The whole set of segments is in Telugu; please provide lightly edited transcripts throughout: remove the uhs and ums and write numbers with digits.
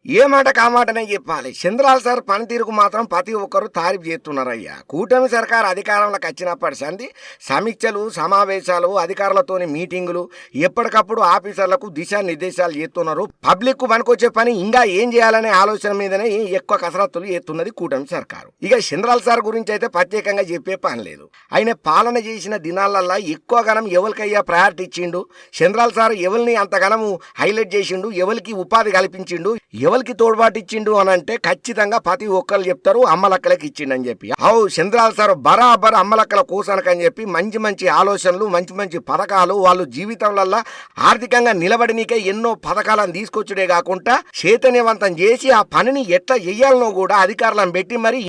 ఏ మాట కామాటనే చెప్పాలి. చంద్రాల సార్ పనితీరుకు మాత్రం ప్రతి ఒక్కరు తారీఫ్ చేస్తున్నారయ్యా. కూటమి సర్కార్ అధికారంలోకి వచ్చినప్పటి సంది సమీక్షలు, సమావేశాలు, అధికారులతోని మీటింగులు, ఎప్పటికప్పుడు ఆఫీసర్లకు దిశానిర్దేశాలు చేస్తున్నారు. పబ్లిక్ కు పనికొచ్చే పని ఇంకా ఏం చేయాలనే ఆలోచన మీదనే ఎక్కువ కసరత్తులు చేస్తున్నది కూటమి సర్కారు. ఇక చంద్రాల సార్ గురించి అయితే ప్రత్యేకంగా చెప్పే పని లేదు. ఆయన పాలన చేసిన దినాలల్లా ఎక్కువ గణం ఎవరికయ్యా ప్రయారిటీ ఇచ్చిండు, చంద్రాల సార్ ఎవరిని అంతగనము హైలైట్ చేసిండు, ఎవరికి ఉపాధి కల్పించిండు, ఎవరికి తోడ్పాటిచ్చిండు అని అంటే ఖచ్చితంగా ప్రతి ఒక్కరు చెప్తారు అమ్మలక్కలకి ఇచ్చిండని చెప్పి. చంద్రాల సార్ బరాబర్ అమ్మలక్కల కోసానికని చెప్పి మంచి మంచి ఆలోచనలు, మంచి మంచి పథకాలు, వాళ్ళు జీవితంలో ఆర్థికంగా నిలబడినికే ఎన్నో పథకాలను తీసుకొచ్చుడే కాకుండా చైతన్యవంతం చేసి ఆ పనిని ఎట్లా చెయ్యాలనో కూడా అధికారులను పెట్టి మరి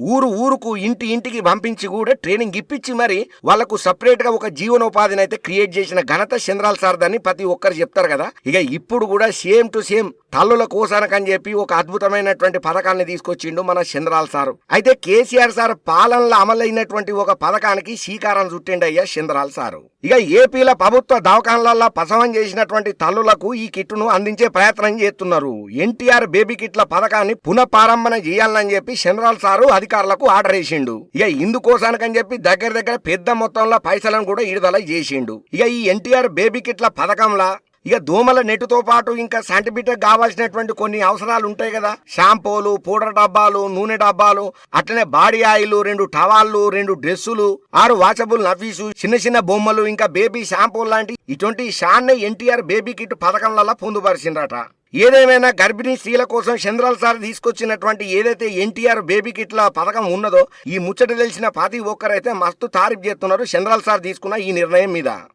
ఊరుకు ఇంటికి పంపించి కూడా ట్రైనింగ్ ఇప్పించి మరి వాళ్లకు సపరేట్ గా ఒక జీవనోపాధిని అయితే క్రియేట్ చేసిన ఘనత చంద్రాల సార్ దాన్ని ప్రతి ఒక్కరు చెప్తారు కదా. ఇక ఇప్పుడు కూడా సేమ్ టు సేమ్ తల్లుల కోసానికని చెప్పి ఒక అద్భుతమైనటువంటి పథకాన్ని తీసుకొచ్చిండు మన చంద్రాల సారు. అయితే కేసీఆర్ సార్ పాలనలో అమలైనటువంటి ఒక పథకానికి శ్రీకారం చుట్టిండయ్యా చంద్రాల సారు. ఇక ఏపీల ప్రభుత్వ దవాఖానలలో ప్రసవం చేసినటువంటి తల్లులకు ఈ కిట్టును అందించే ప్రయత్నం చేస్తున్నారు. ఎన్టీఆర్ బేబీ కిట్ల పథకాన్ని పునఃప్రారంభన చేయాలని చెప్పి చంద్రాల సారు అధికారులకు ఆర్డర్ వేసిండు. ఇక ఇందుకోసానికని చెప్పి దగ్గర పెద్ద మొత్తంలో పైసలను కూడా విడుదల చేసిండు. ఇక ఈ ఎన్టీఆర్ బేబీ కిట్ల పథకంలా ఇక దోమల నెట్టుతో పాటు ఇంకా సైంటిఫిక్ కావాల్సినటువంటి కొన్ని అవసరాలు ఉంటాయి కదా. షాంపూలు, పౌడర్ డబ్బాలు, నూనె డబ్బాలు, అట్లనే బాడీ ఆయిల్, 2 టవాళ్ళు, 2 డ్రెస్సులు, 6 వాచబుల్ నఫీసు, చిన్న బొమ్మలు, ఇంకా బేబీ షాంపూలు లాంటి ఇటువంటి షాన్నే ఎన్టీఆర్ బేబీ కిట్ పథకంలో పొందుపరిచిందట. ఏదేమైనా గర్భిణీ స్త్రీల కోసం చంద్రాల సార్ తీసుకొచ్చినటువంటి ఏదైతే ఎన్టీఆర్ బేబీ కిట్ల పథకం ఉన్నదో ఈ ముచ్చట తెలిసిన ప్రతి ఒక్కరైతే మస్తు తారీఫ్ చేస్తున్నారు చంద్రాల సార్ తీసుకున్న ఈ నిర్ణయం మీద.